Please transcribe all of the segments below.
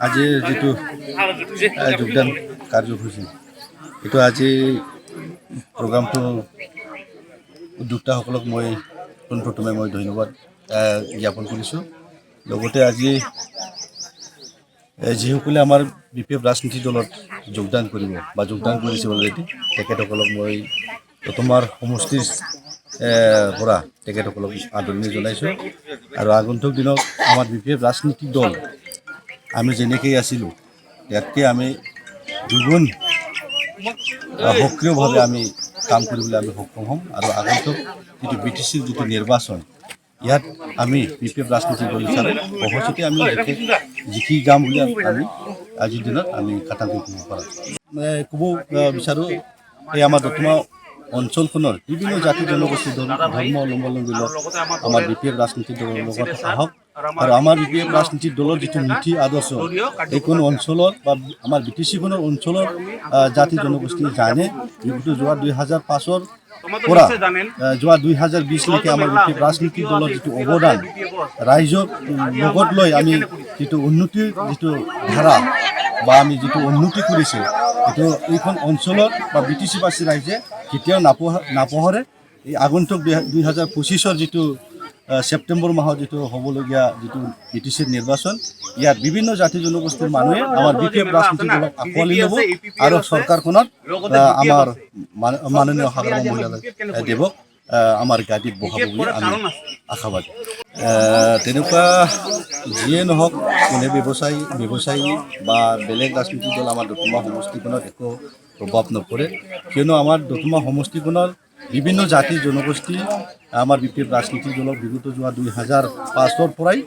আজি যেটো যোগদান কাৰ্যসূচী এইটো আজি প্ৰগ্ৰামটো উদ্যোক্তাসকলক মই পোনপ্ৰথমে মই ধন্যবাদ জ্ঞাপন কৰিছোঁ। লগতে আজি যিসকলে আমাৰ বিপিএফ ৰাজনীতি দলত যোগদান কৰিব বা যোগদান কৰিছে অলৰেডি তেখেতসকলক মই প্ৰথমৰ সমষ্টিৰ পৰা তেখেতসকলক আদৰণি জনাইছোঁ। আৰু আগন্তুক দিনত আমাৰ বিপিএফ ৰাজনীতি দল আমি যেনেকৈ আছিলোঁ ইয়াতকৈ আমি দুগুণ সক্ৰিয়ভাৱে আমি কাম কৰিবলৈ আমি সক্ষম হ'ম। আৰু আগন্তুক যিটো BTCৰ যিটো নিৰ্বাচন ইয়াত আমি বিপিএফ ৰাজনীতি দল হিচাপে সহজতে আমি জিকি যাম বুলি আমি আজিৰ দিনত আমি খাটাং কৰিব পাৰোঁ। ক'ব বিচাৰোঁ এই আমাৰ দতমা অঞ্চলখনৰ বিভিন্ন জাতি জনগোষ্ঠী ধৰ্ম অৱলম্বী লোক আমাৰ বিপিএফ ৰাজনীতি দলৰ লগত আহক। আৰু আমাৰ বিপিএফ ৰাজনীতি দলৰ যিটো নীতি আদৰ্শ এইখন অঞ্চলত বা আমাৰ BTCখনৰ অঞ্চলৰ জাতি জনগোষ্ঠী জানে। যিটো যোৱা 2005ৰ পৰা যোৱা 2020লৈকে আমাৰ বিপিএফ ৰাজনীতি দলৰ যিটো অৱদান ৰাইজক লগত লৈ আমি যিটো উন্নতিৰ যিটো ধাৰা বা আমি যিটো উন্নতি কৰিছে এইটো এইখন অঞ্চলত বা BTCবাসী ৰাইজে কেতিয়াও নাপাহৰে। এই আগন্তুক 2025ৰ যিটো ছেপ্টেম্বৰ মাহত যিটো হ'বলগীয়া যিটো BTCৰ নিৰ্বাচন ইয়াত বিভিন্ন জাতি জনগোষ্ঠীৰ মানুহে আমাৰ বিপিএফ ৰাজনীতি দলক আঁকোৱালি ল'ব আৰু চৰকাৰখনত আমাৰ মাননীয় সাধাৰণ মহিলা দেৱক আমাৰ গাদীত বহাব বুলি আমি আশাবাদী। তেনেকুৱা যিয়ে নহওক কোনে ব্যৱসায়ী বা বেলেগ ৰাজনীতি দল আমাৰ দতমা সমষ্টিখনত একো প্ৰভাৱ নপৰে। কিয়নো আমাৰ দতমা সমষ্টিখনৰ বিভিন্ন জাতি জনগোষ্ঠী আমাৰ বিপিএফ ৰাজনীতি দলক বিগত যোৱা 2005ৰ পৰাই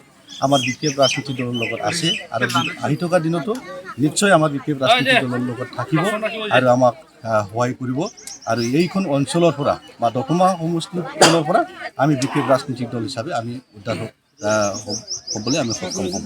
আমাৰ বিপিএফ ৰাজনীতি দলৰ লগত আছে আৰু আহি থকা দিনতো নিশ্চয় আমাৰ বিপিএফ ৰাজনীতি দলৰ লগত থাকিব আৰু আমাক সহায় কৰিব। আৰু এইখন অঞ্চলৰ পৰা বা দতমা সমষ্টিখনৰ পৰা আমি বিপিএফ ৰাজনীতি দল হিচাপে আমি উদ্ধাৰ হ'বলৈ আমি সক্ষম হ'ম।